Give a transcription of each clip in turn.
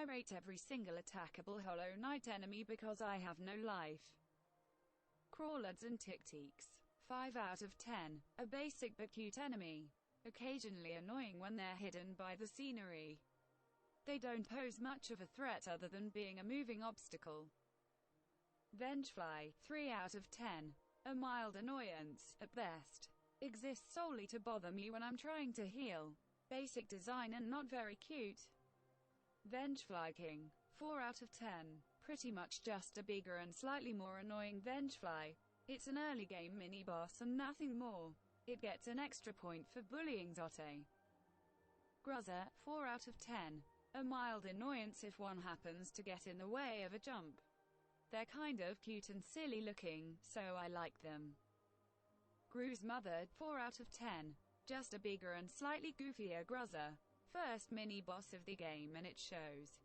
I rate every single attackable Hollow Knight enemy because I have no life. Crawlards and Tick-Teaks. 5 out of 10. A basic but cute enemy. Occasionally annoying when they're hidden by the scenery. They don't pose much of a threat other than being a moving obstacle. Vengefly. 3 out of 10. A mild annoyance, at best. Exists solely to bother me when I'm trying to heal. Basic design and not very cute. Vengefly King. 4 out of 10. Pretty much just a bigger and slightly more annoying Vengefly. It's an early game mini-boss and nothing more. It gets an extra point for bullying Zote. Gruzzer. 4 out of 10. A mild annoyance if one happens to get in the way of a jump. They're kind of cute and silly looking, so I like them. Gruz Mother. 4 out of 10. Just a bigger and slightly goofier Gruzzer. First mini-boss of the game and it shows.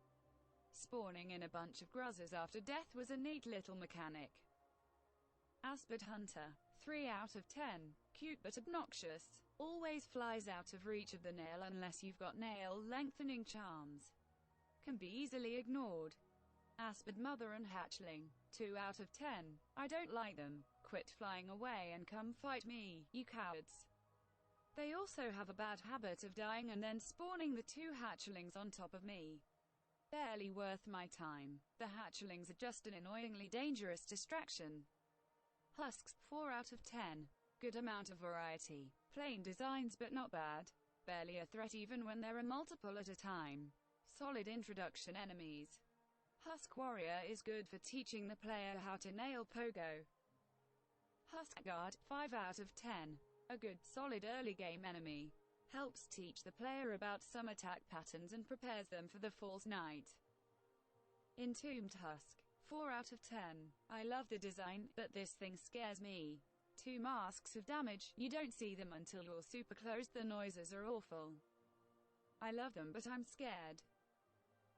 Spawning in a bunch of Gruzzers after death was a neat little mechanic. Aspid Hunter. 3 out of 10. Cute but obnoxious. Always flies out of reach of the nail unless you've got nail lengthening charms. Can be easily ignored. Aspid Mother and Hatchling. 2 out of 10. I don't like them. Quit flying away and come fight me, you cowards. They also have a bad habit of dying and then spawning the 2 hatchlings on top of me. Barely worth my time. The hatchlings are just an annoyingly dangerous distraction. Husks. 4 out of 10. Good amount of variety. Plain designs but not bad. Barely a threat even when there are multiple at a time. Solid introduction enemies. Husk Warrior is good for teaching the player how to nail pogo. Husk Guard. 5 out of 10. A good, solid early game enemy. Helps teach the player about some attack patterns and prepares them for the False Knight. Entombed Husk. 4 out of 10. I love the design, but this thing scares me. 2 masks of damage, you don't see them until you're super close, the noises are awful. I love them but I'm scared.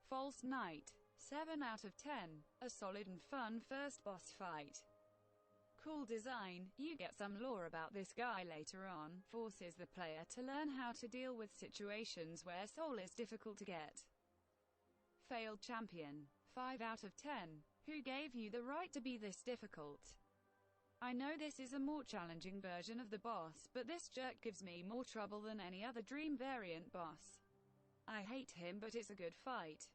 False Knight. 7 out of 10. A solid and fun first boss fight. Cool design, you get some lore about this guy later on, forces the player to learn how to deal with situations where soul is difficult to get. Failed Champion. 5 out of 10. Who gave you the right to be this difficult? I know this is a more challenging version of the boss, but this jerk gives me more trouble than any other Dream variant boss. I hate him but it's a good fight.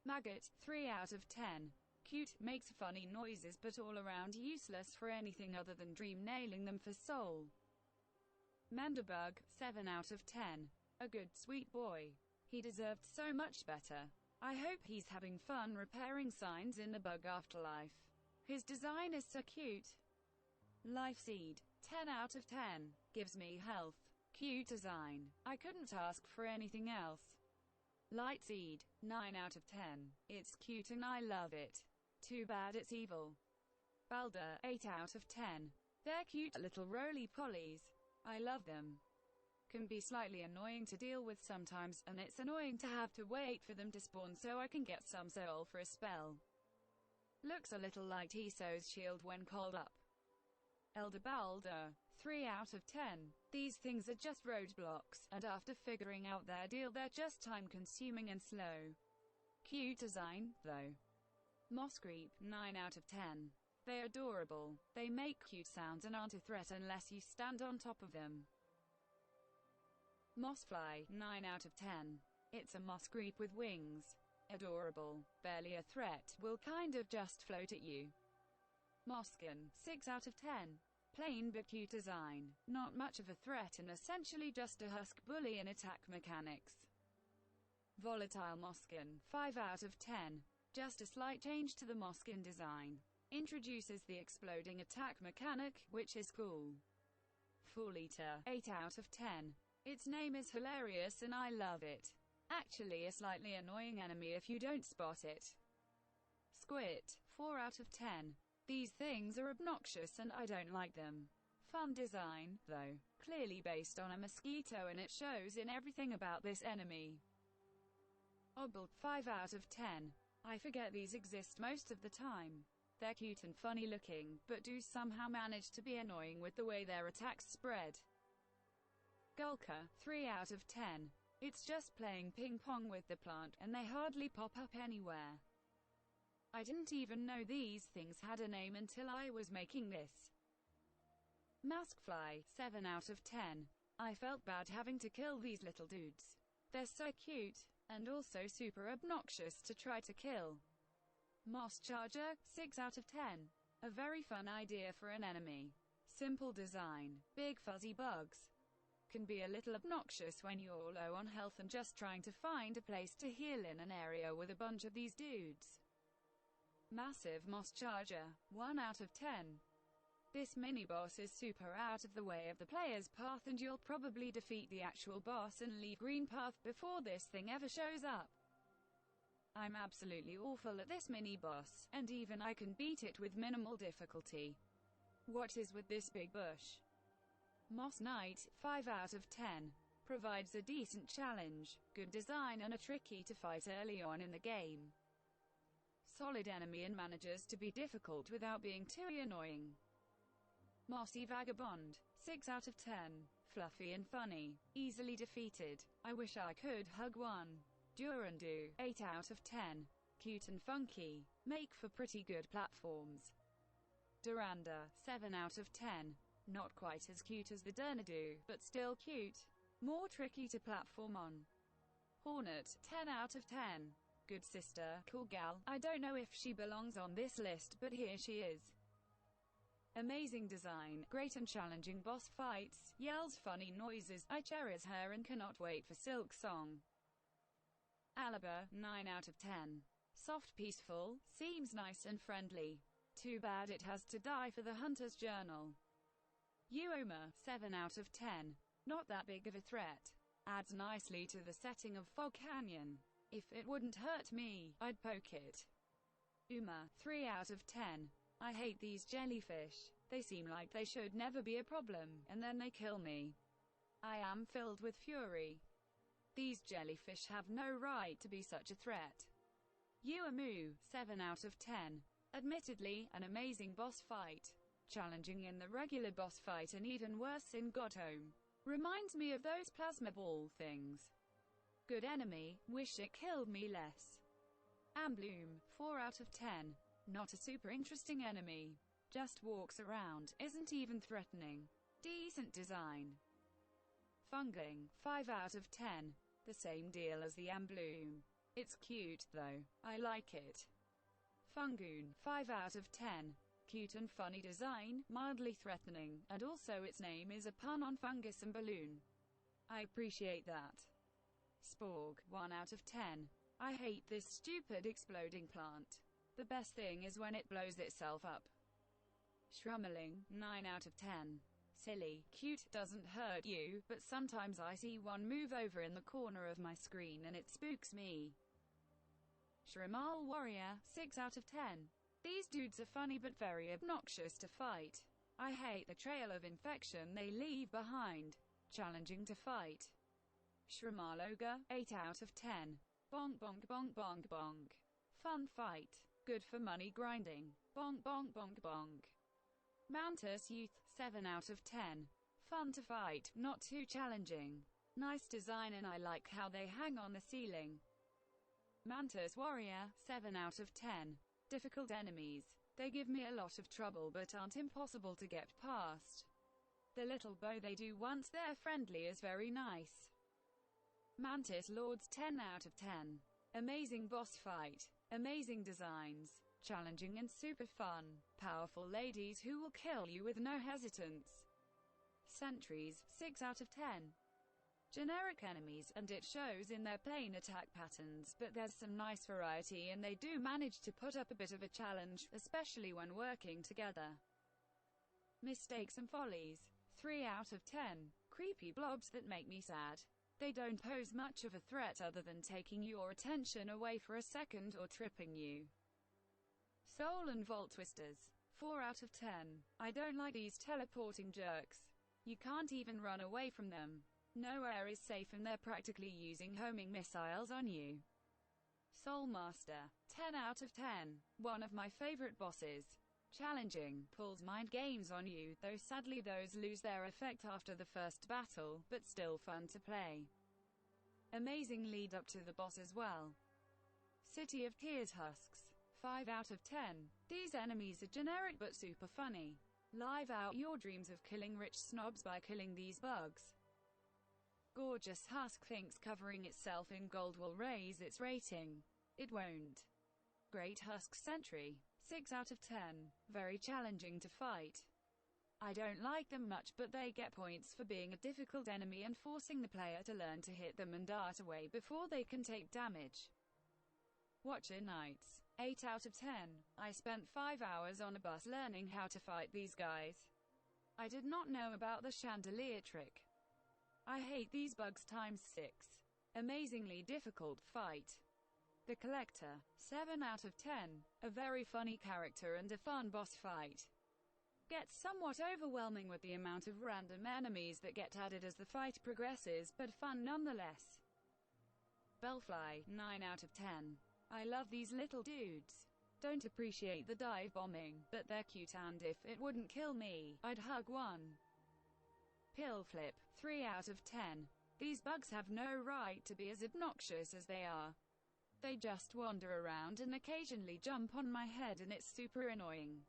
Maggot. 3 out of 10. Cute, makes funny noises but all around useless for anything other than Dream nailing them for soul. Manderbug. 7 out of 10. A good sweet boy. He deserved so much better. I hope he's having fun repairing signs in the bug afterlife. His design is so cute. Lifeseed. 10 out of 10. Gives me health. Cute design. I couldn't ask for anything else. Lightseed. 9 out of 10. It's cute and I love it. Too bad it's evil. Baldur. 8 out of 10. They're cute little roly-polies. I love them. Can be slightly annoying to deal with sometimes, and it's annoying to have to wait for them to spawn so I can get some soul for a spell. Looks a little like Tiso's shield when called up. Elder Baldur. 3 out of 10. These things are just roadblocks, and after figuring out their deal they're just time-consuming and slow. Cute design, though. Mosscreep. 9 out of 10. They're adorable. They make cute sounds and aren't a threat unless you stand on top of them. Maskfly. 9 out of 10. It's a Mosscreep with wings. Adorable. Barely a threat, will kind of just float at you. Mosskin. 6 out of 10. Plain but cute design. Not much of a threat and essentially just a husk bully in attack mechanics. Volatile Mosskin. 5 out of 10. Just a slight change to the Mosskin design. Introduces the exploding attack mechanic, which is cool. Fool Eater. 8 out of 10. Its name is hilarious and I love it. Actually a slightly annoying enemy if you don't spot it. Squit. 4 out of 10. These things are obnoxious and I don't like them. Fun design, though. Clearly based on a mosquito and it shows in everything about this enemy. Obble. 5 out of 10. I forget these exist most of the time. They're cute and funny looking, but do somehow manage to be annoying with the way their attacks spread. Gulka. 3 out of 10. It's just playing ping pong with the plant, and they hardly pop up anywhere. I didn't even know these things had a name until I was making this. Maskfly, 7 out of 10. I felt bad having to kill these little dudes. They're so cute, and also super obnoxious to try to kill. Moss Charger, 6 out of 10. A very fun idea for an enemy. Simple design, big fuzzy bugs. Can be a little obnoxious when you're low on health and just trying to find a place to heal in an area with a bunch of these dudes. Massive Moss Charger, 1 out of 10. This mini-boss is super out of the way of the player's path, and you'll probably defeat the actual boss and leave green path before this thing ever shows up. I'm absolutely awful at this mini-boss, and even I can beat it with minimal difficulty. What is with this big bush? Moss Knight, 5 out of 10. Provides a decent challenge, good design, and a tricky to fight early on in the game. Solid enemy and manages to be difficult without being too annoying. Mossy Vagabond, 6 out of 10. Fluffy and funny, easily defeated. I wish I could hug one. Durandoo, 8 out of 10. Cute and funky, make for pretty good platforms. Durandoo, 7 out of 10. Not quite as cute as the Durandoo, but still cute. More tricky to platform on. Hornet, 10 out of 10. Good sister, cool gal. I don't know if she belongs on this list, but here she is. Amazing design, great and challenging boss fights, yells funny noises. I cherish her and cannot wait for Silk Song. Aluba, 9 out of 10. Soft, peaceful, seems nice and friendly. Too bad it has to die for the Hunter's Journal. Uoma, 7 out of 10. Not that big of a threat. Adds nicely to the setting of Fog Canyon. If it wouldn't hurt me, I'd poke it. Uma, 3 out of 10. I hate these jellyfish. They seem like they should never be a problem, and then they kill me. I am filled with fury. These jellyfish have no right to be such a threat. Uamu, 7 out of 10. Admittedly, an amazing boss fight. Challenging in the regular boss fight and even worse in Godhome. Reminds me of those plasma ball things. Good enemy, wish it killed me less. Ambloom, 4 out of 10. Not a super interesting enemy. Just walks around, isn't even threatening. Decent design. Fungling, 5 out of 10. The same deal as the Ambloom. It's cute, though. I like it. Fungoon, 5 out of 10. Cute and funny design, mildly threatening, and also its name is a pun on fungus and balloon. I appreciate that. Sporg, 1 out of 10. I hate this stupid exploding plant. The best thing is when it blows itself up. Shrummeling, 9 out of 10. Silly, cute, doesn't hurt you, but sometimes I see one move over in the corner of my screen and it spooks me. Shrumal Warrior, 6 out of 10. These dudes are funny but very obnoxious to fight. I hate the trail of infection they leave behind. Challenging to fight. Shrumal Ogre, 8 out of 10. Bonk bonk bonk bonk bonk. Fun fight. Good for money grinding. Bonk bonk bonk bonk. Mantis Youth, 7 out of 10. Fun to fight, not too challenging. Nice design and I like how they hang on the ceiling. Mantis Warrior, 7 out of 10. Difficult enemies. They give me a lot of trouble but aren't impossible to get past. The little bow they do once they're friendly is very nice. Mantis Lords, 10 out of 10. Amazing boss fight. Amazing designs. Challenging and super fun. Powerful ladies who will kill you with no hesitance. Sentries, 6 out of 10. Generic enemies, and it shows in their plain attack patterns, but there's some nice variety and they do manage to put up a bit of a challenge, especially when working together. Mistakes and follies, 3 out of 10. Creepy blobs that make me sad. They don't pose much of a threat other than taking your attention away for a second or tripping you. Soul and Vault Twisters, 4 out of 10. I don't like these teleporting jerks. You can't even run away from them. Nowhere is safe and they're practically using homing missiles on you. Soul Master, 10 out of 10. One of my favorite bosses. Challenging, pulls mind games on you, though sadly those lose their effect after the first battle, but still fun to play. Amazing lead up to the boss as well. City of Tears Husks. 5 out of 10. These enemies are generic but super funny. Live out your dreams of killing rich snobs by killing these bugs. Gorgeous Husk thinks covering itself in gold will raise its rating. It won't. Great Husk Sentry. 6 out of 10. Very challenging to fight. I don't like them much, but they get points for being a difficult enemy and forcing the player to learn to hit them and dart away before they can take damage. Watcher Knights. 8 out of 10. I spent 5 hours on a bus learning how to fight these guys. I did not know about the chandelier trick. I hate these bugs times 6. Amazingly difficult fight. The Collector. 7 out of 10. A very funny character and a fun boss fight. Gets somewhat overwhelming with the amount of random enemies that get added as the fight progresses, but fun nonetheless. Bellfly. 9 out of 10. I love these little dudes. Don't appreciate the dive bombing, but they're cute, and if it wouldn't kill me, I'd hug one. Pillflip. 3 out of 10. These bugs have no right to be as obnoxious as they are. They just wander around and occasionally jump on my head, and it's super annoying.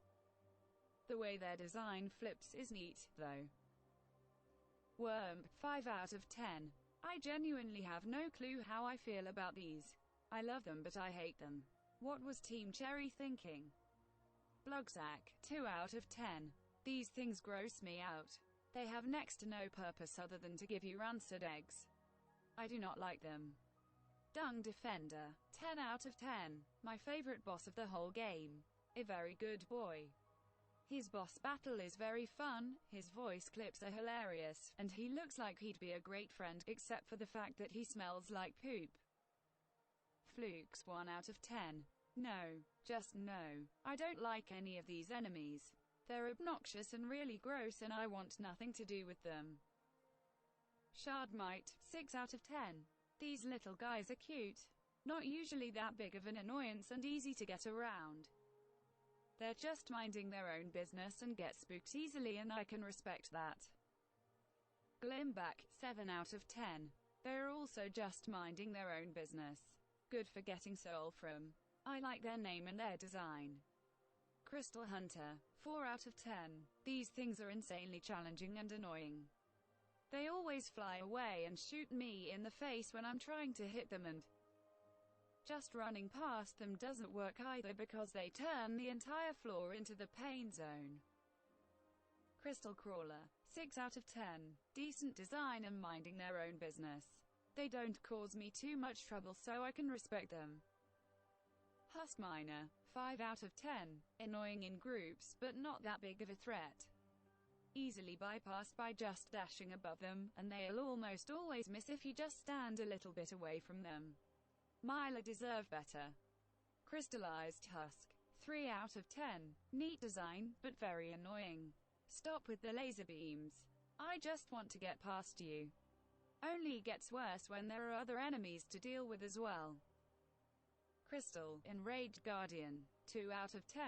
The way their design flips is neat, though. Worm. 5 out of 10. I genuinely have no clue how I feel about these. I love them, but I hate them. What was Team Cherry thinking? Blugsack. 2 out of 10. These things gross me out. They have next to no purpose other than to give you rancid eggs. I do not like them. Dung Defender. 10 out of 10. My favorite boss of the whole game. A very good boy. His boss battle is very fun, his voice clips are hilarious, and he looks like he'd be a great friend, except for the fact that he smells like poop. Flukes. 1 out of 10. No. Just no. I don't like any of these enemies. They're obnoxious and really gross, and I want nothing to do with them. Shardmite. 6 out of 10. These little guys are cute. Not usually that big of an annoyance and easy to get around. They're just minding their own business and get spooked easily, and I can respect that. Glimback. 7 out of 10. They're also just minding their own business. Good for getting soul from. I like their name and their design. Crystal Hunter. 4 out of 10. These things are insanely challenging and annoying. They always fly away and shoot me in the face when I'm trying to hit them, and just running past them doesn't work either because they turn the entire floor into the pain zone. Crystal Crawler. 6 out of 10. Decent design and minding their own business. They don't cause me too much trouble, so I can respect them. Husk Miner. 5 out of 10. Annoying in groups, but not that big of a threat. Easily bypassed by just dashing above them, and they'll almost always miss if you just stand a little bit away from them. Myla deserve better. Crystallized Husk. 3 out of 10. Neat design, but very annoying. Stop with the laser beams. I just want to get past you. Only gets worse when there are other enemies to deal with as well. Crystal. Enraged Guardian. 2 out of 10.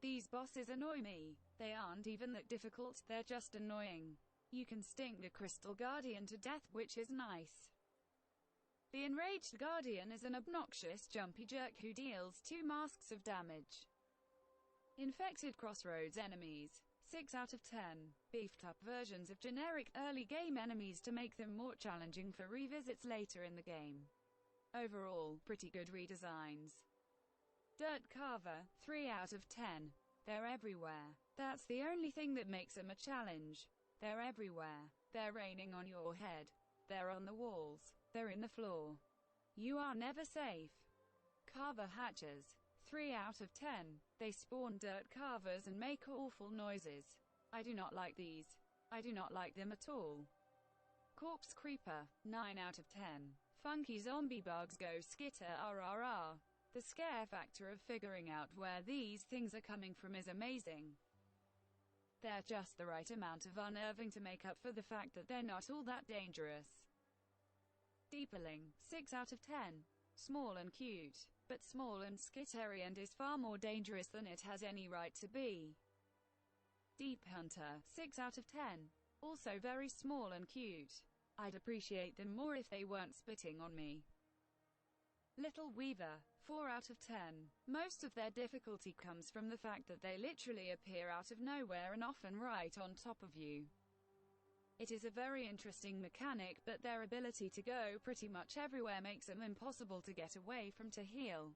These bosses annoy me. They aren't even that difficult, they're just annoying. You can stink the Crystal Guardian to death, which is nice. The Enraged Guardian is an obnoxious jumpy jerk who deals 2 masks of damage. Infected Crossroads enemies. 6 out of 10. Beefed up versions of generic early game enemies to make them more challenging for revisits later in the game. Overall, pretty good redesigns. Dirt Carver. 3 out of 10. They're everywhere. That's the only thing that makes them a challenge. They're everywhere. They're raining on your head. They're on the walls. They're in the floor. You are never safe. Carver Hatchers. 3 out of 10. They spawn dirt carvers and make awful noises. I do not like these. I do not like them at all. Corpse Creeper. 9 out of 10. Funky zombie bugs go skitter rrr. The scare factor of figuring out where these things are coming from is amazing. They're just the right amount of unnerving to make up for the fact that they're not all that dangerous. Deeperling. 6 out of 10. Small and cute, but small and skittery, and is far more dangerous than it has any right to be. Deep Hunter. 6 out of 10. Also very small and cute. I'd appreciate them more if they weren't spitting on me. Little Weaver, 4 out of 10. Most of their difficulty comes from the fact that they literally appear out of nowhere and often right on top of you. It is a very interesting mechanic, but their ability to go pretty much everywhere makes them impossible to get away from to heal.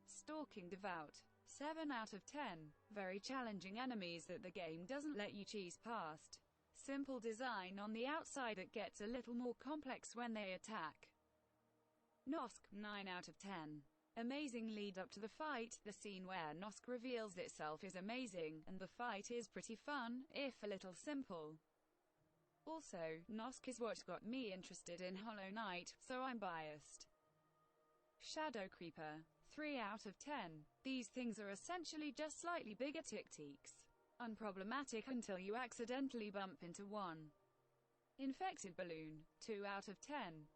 Stalking Devout, 7 out of 10. Very challenging enemies that the game doesn't let you cheese past. Simple design on the outside, it gets a little more complex when they attack. Nosk, 9 out of 10. Amazing lead up to the fight. The scene where Nosk reveals itself is amazing, and the fight is pretty fun, if a little simple. Also, Nosk is what got me interested in Hollow Knight, so I'm biased. Shadow Creeper, 3 out of 10. These things are essentially just slightly bigger tick-teaks. Unproblematic until you accidentally bump into one. Infected Balloon, 2 out of 10.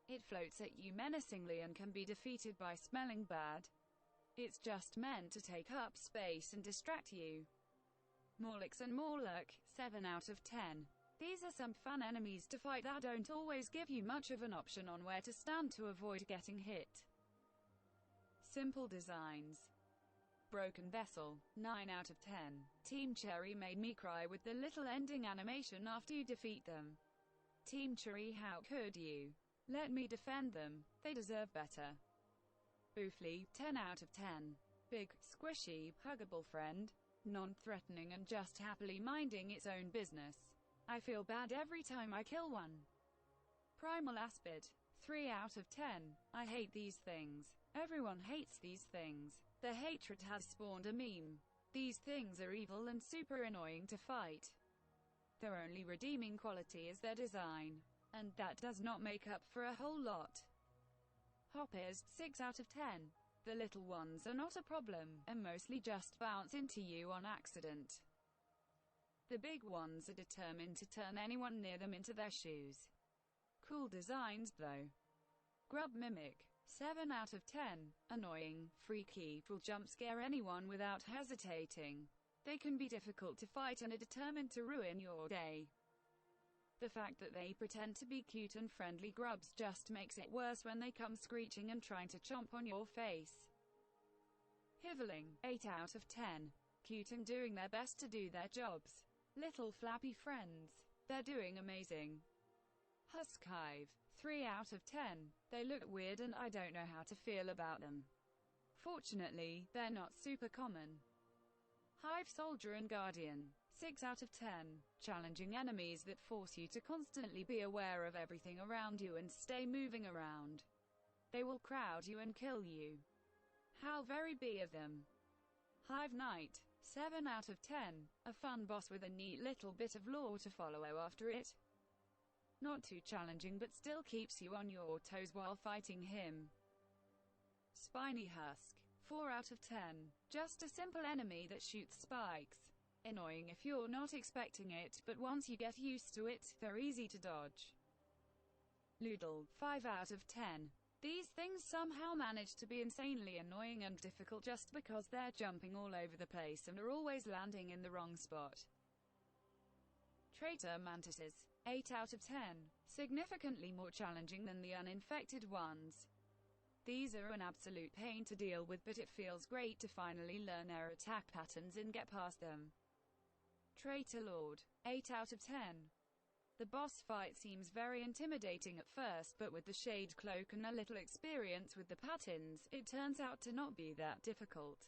It floats at you menacingly and can be defeated by smelling bad. It's just meant to take up space and distract you. Morlocks and Morlock, 7 out of 10. These are some fun enemies to fight that don't always give you much of an option on where to stand to avoid getting hit. Simple designs. Broken Vessel, 9 out of 10. Team Cherry made me cry with the little ending animation after you defeat them. Team Cherry, how could you? Let me defend them, they deserve better. Boofly, 10 out of 10. Big, squishy, huggable friend. Non-threatening and just happily minding its own business. I feel bad every time I kill one. Primal Aspid, 3 out of 10. I hate these things. Everyone hates these things. Their hatred has spawned a meme. These things are evil and super annoying to fight. Their only redeeming quality is their design. And that does not make up for a whole lot. Hoppers, 6 out of 10. The little ones are not a problem, and mostly just bounce into you on accident. The big ones are determined to turn anyone near them into their shoes. Cool designs, though. Grub Mimic, 7 out of 10. Annoying, freaky, will jump scare anyone without hesitating. They can be difficult to fight and are determined to ruin your day. The fact that they pretend to be cute and friendly grubs just makes it worse when they come screeching and trying to chomp on your face. Hiveling, 8 out of 10. Cute and doing their best to do their jobs. Little flappy friends. They're doing amazing. Husk Hive, 3 out of 10. They look weird and I don't know how to feel about them. Fortunately, they're not super common. Hive Soldier and Guardian, 6 out of 10. Challenging enemies that force you to constantly be aware of everything around you and stay moving around. They will crowd you and kill you. How very be of them. Hive Knight, 7 out of 10. A fun boss with a neat little bit of lore to follow after it. Not too challenging but still keeps you on your toes while fighting him. Spiny Husk, 4 out of 10. Just a simple enemy that shoots spikes. Annoying if you're not expecting it, but once you get used to it, they're easy to dodge. Loodle, 5 out of 10. These things somehow manage to be insanely annoying and difficult just because they're jumping all over the place and are always landing in the wrong spot. Traitor Mantises, 8 out of 10. Significantly more challenging than the uninfected ones. These are an absolute pain to deal with, but it feels great to finally learn their attack patterns and get past them. Traitor Lord, 8 out of 10. The boss fight seems very intimidating at first, but with the shade cloak and a little experience with the patterns, it turns out to not be that difficult.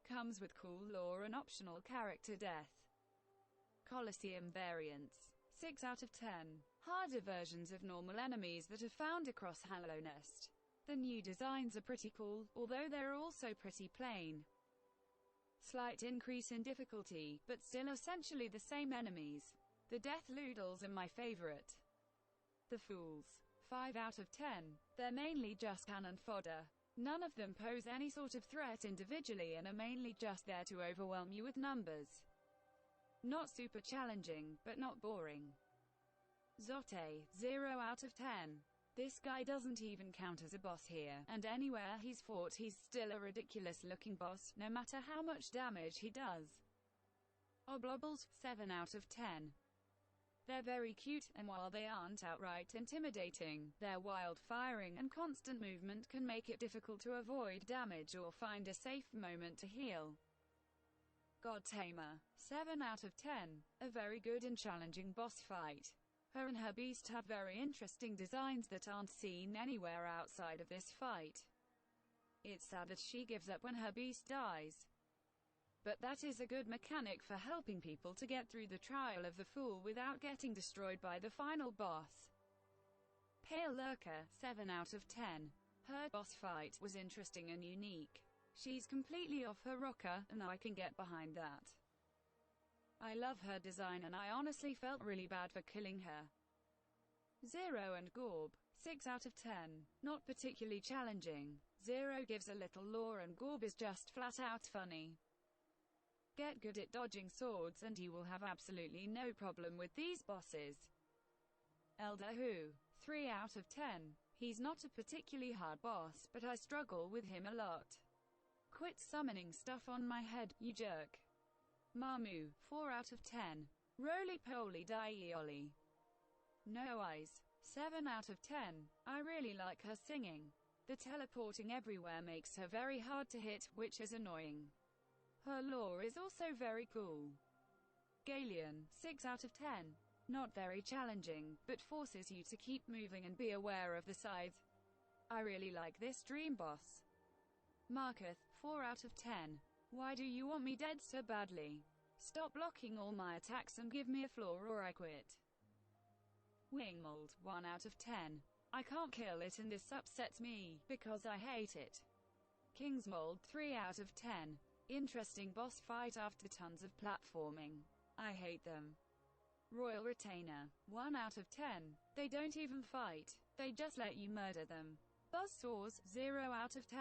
Comes with cool lore and optional character death. Colosseum Variants, 6 out of 10. Harder versions of normal enemies that are found across Hollow Nest. The new designs are pretty cool, although they're also pretty plain. Slight increase in difficulty, but still essentially the same enemies. The Death Loodles are my favorite. The Fools, 5 out of 10. They're mainly just cannon fodder. None of them pose any sort of threat individually and are mainly just there to overwhelm you with numbers. Not super challenging, but not boring. Zote, 0 out of 10. This guy doesn't even count as a boss here, and anywhere he's fought he's still a ridiculous-looking boss, no matter how much damage he does. Obble, 7 out of 10. They're very cute, and while they aren't outright intimidating, their wild firing and constant movement can make it difficult to avoid damage or find a safe moment to heal. God Tamer. 7 out of 10. A very good and challenging boss fight. Her and her beast have very interesting designs that aren't seen anywhere outside of this fight. It's sad that she gives up when her beast dies. But that is a good mechanic for helping people to get through the trial of the fool without getting destroyed by the final boss. Pale Lurker. 7 out of 10. Her boss fight was interesting and unique. She's completely off her rocker, and I can get behind that. I love her design and I honestly felt really bad for killing her. Xero and Gorb. 6 out of 10. Not particularly challenging. Xero gives a little lore and Gorb is just flat out funny. Get good at dodging swords and you will have absolutely no problem with these bosses. Elder Who. 3 out of 10. He's not a particularly hard boss, but I struggle with him a lot. Quit summoning stuff on my head, you jerk. Mamu. 4 out of 10. Roly-poly die-olly. No Eyes. 7 out of 10. I really like her singing. The teleporting everywhere makes her very hard to hit, which is annoying. Her lore is also very cool. Galeon. 6 out of 10. Not very challenging, but forces you to keep moving and be aware of the scythe. I really like this dream boss. Marketh. 4 out of 10. Why do you want me dead so badly? Stop blocking all my attacks and give me a floor or I quit. Wingmold. 1 out of 10. I can't kill it and this upsets me, because I hate it. Kingsmold. 3 out of 10. Interesting boss fight after tons of platforming. I hate them. Royal Retainer. 1 out of 10. They don't even fight. They just let you murder them. Buzzsaws. 0 out of 10.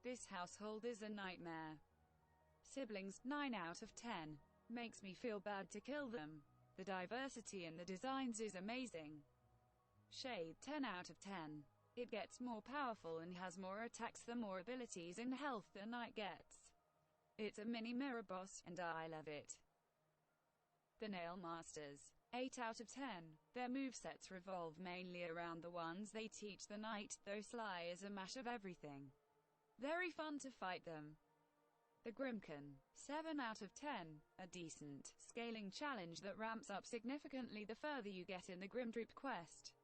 This household is a nightmare. Siblings. 9 out of 10. Makes me feel bad to kill them. The diversity in the designs is amazing. Shade. 10 out of 10. It gets more powerful and has more attacks the more abilities and health the knight gets. It's a mini mirror boss, and I love it. The Nail Masters. 8 out of 10. Their movesets revolve mainly around the ones they teach the knight, though Sly is a mash of everything. Very fun to fight them. The Grimkin. 7 out of 10. A decent, scaling challenge that ramps up significantly the further you get in the Grimdroop quest.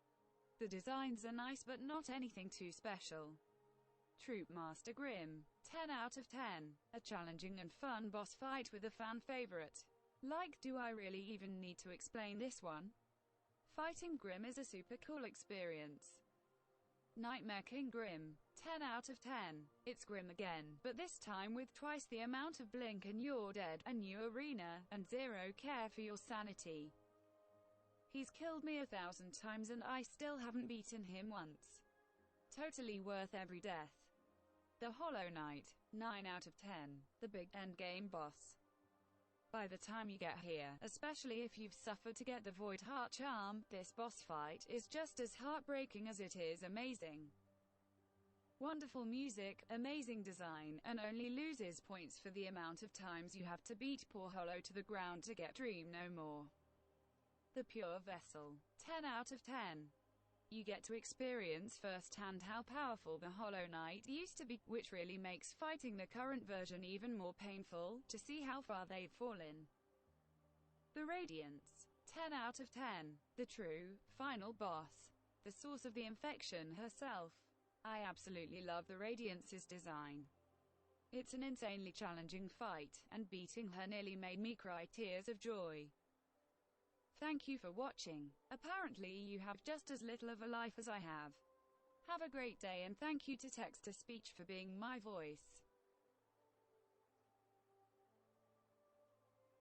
The designs are nice but not anything too special. Troop Master Grim. 10 out of 10. A challenging and fun boss fight with a fan favorite. Like, do I really even need to explain this one? Fighting Grim is a super cool experience. Nightmare King Grim. 10 out of 10. It's Grim again, but this time with twice the amount of blink and you're dead, a new arena, and zero care for your sanity. He's killed me 1,000 times and I still haven't beaten him once. Totally worth every death. The Hollow Knight. 9 out of 10. The big endgame boss. By the time you get here, especially if you've suffered to get the Void Heart Charm, this boss fight is just as heartbreaking as it is amazing. Wonderful music, amazing design, and only loses points for the amount of times you have to beat poor Hollow to the ground to get Dream No More. The Pure Vessel. 10 out of 10. You get to experience firsthand how powerful the Hollow Knight used to be, which really makes fighting the current version even more painful, to see how far they've fallen. The Radiance. 10 out of 10. The true, final boss. The source of the infection herself. I absolutely love the Radiance's design. It's an insanely challenging fight, and beating her nearly made me cry tears of joy. Thank you for watching. Apparently you have just as little of a life as I have. Have a great day and thank you to Text-to-Speech for being my voice.